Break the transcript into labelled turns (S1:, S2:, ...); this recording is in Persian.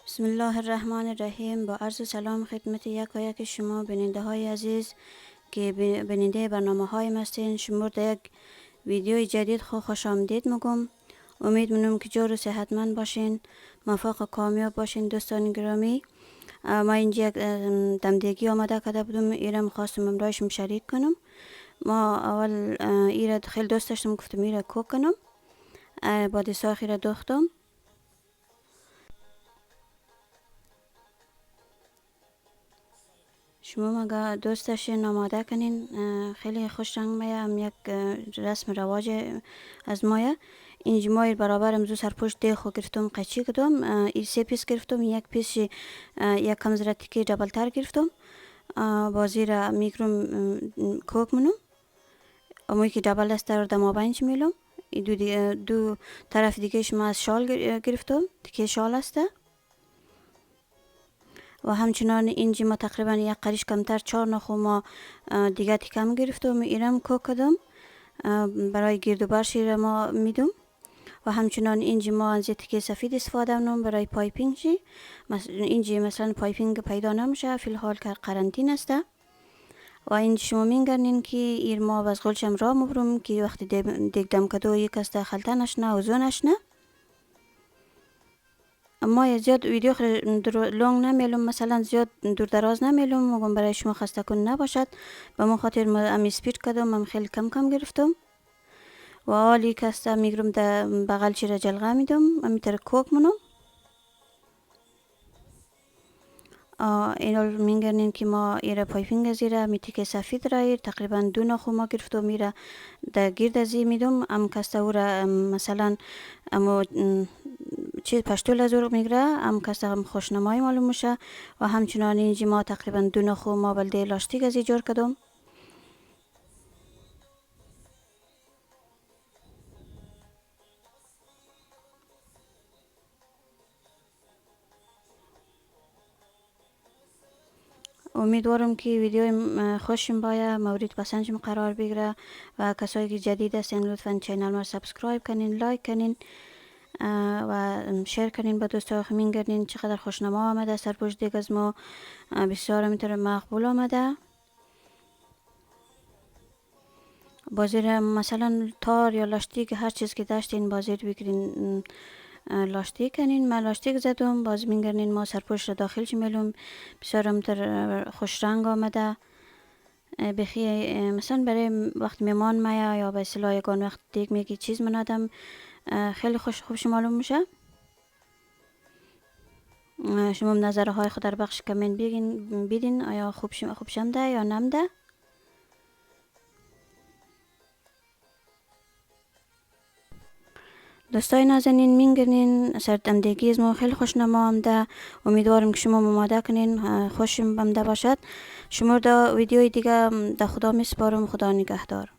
S1: بسم الله الرحمن الرحیم. با عرض سلام خدمت یک شما بیننده های عزیز که بیننده برنامه های هستین. شما در یک ویدیوی جدید خوش آمدید میگم. امید منم که جور و صحتمند باشین، موفق و کامیاب باشین. دوستان گرامی، ما اینجا یک دمدگی آماده کرده بودم، ایرم خواستم امرایشم شریک کنم. ما اول ایره خیلی دوست داشتم، گفتم ایره کوک کنم، بعد ساخی را دوختم. شما مگه دوست داشتین آماده کنین، خیلی خوش رنگ میه، هم یک رسم رواج از مایه. اینجا مای برابر امزو سرپوش دیخو گرفتم، قچی کردم، این 3 پیس گرفتم، یک پیس یک کم زره تیکه دبل تر گرفتم. بازی را میگرم کوک منم، اموی که دبل است در دما بینچ میلم. دو طرف دیگه شما از شال گرفتم، تیکه شال است. و همچنان اینجا ما تقریبا یک قریش کمتر 4 نخو ما دیگه تیکم گرفتم، ایرم کوک کردم برای گرد و برشی را ما میدم. و همچنان اینجا ما از تیکه سفید استفاده کنم برای پایپینگ شی. اینجا مثلا پایپینگ پیدا نمیشه، فی الحال که قرنطینه است. و اینجا شما میگردین که ایر ما باز غلشم را مبرم که وقتی دیگ دم کدو یک است خلطه نشنه و زو نشنه. اما زیاد ویدیو لونگ نمیلم، مثلا زیاد دور دراز نمیلم، مگم برای شما خسته کن نباشد. به من خاطر ما امی سپید کردم، هم خیلی کم گرفتم. و حالی کسته میگرم در بغل چی را جلغه میدم، امی تر کوک منم. اینو میگرنین که ما ایره پایپینگ زیره می تیکه سفید را تقریبا 2 نخو ما گرفتم، میره در گرد ازی میدم. ام کسته او را مثلا امو چیز پشتول از او میگره، ام کسته هم خوشنمایی معلوم میشه. و همچنان اینجا ما تقریبا 2 نخو ما بلده لاستیک ازی جور کردم. امیدوارم که ویدیو خوشم باید، مورد پسندشم قرار بگیره. و کسایی که جدید هستین لطفا چینل ما سابسکرایب کنین، لایک کنین و شیر کنین با دوستا. خمین گردین چقدر خوشنما آمده، سرپوش دیگ از ما بسیار میتونه مقبول آمده. بازیر مثلا تار یا لاستیک هر چیز که داشتین بازیر بگیرین لاستیک کنین. من لاستیک زدم، باز میگردین ما سرپوش را داخلش میلم، بسیار میتونه خوش رنگ آمده. بخی مثلا برای وقت میمان مایا یا به اصطلاح یکان وقت دیگ میگی چیز منادم خیلی خوبش معلوم میشه. شما نظرهای خود در بخش کامنت بیدین آیا خوبشم ده یا نمده. دوستای نازنین میگردین سردمدگی از ما خیلی خوشنما آمده. امیدوارم که شما آماده کنین، خوشم بمده باشد. شما دا ویدیوی دیگه دا خدا میسپارم. خدا نگهدار.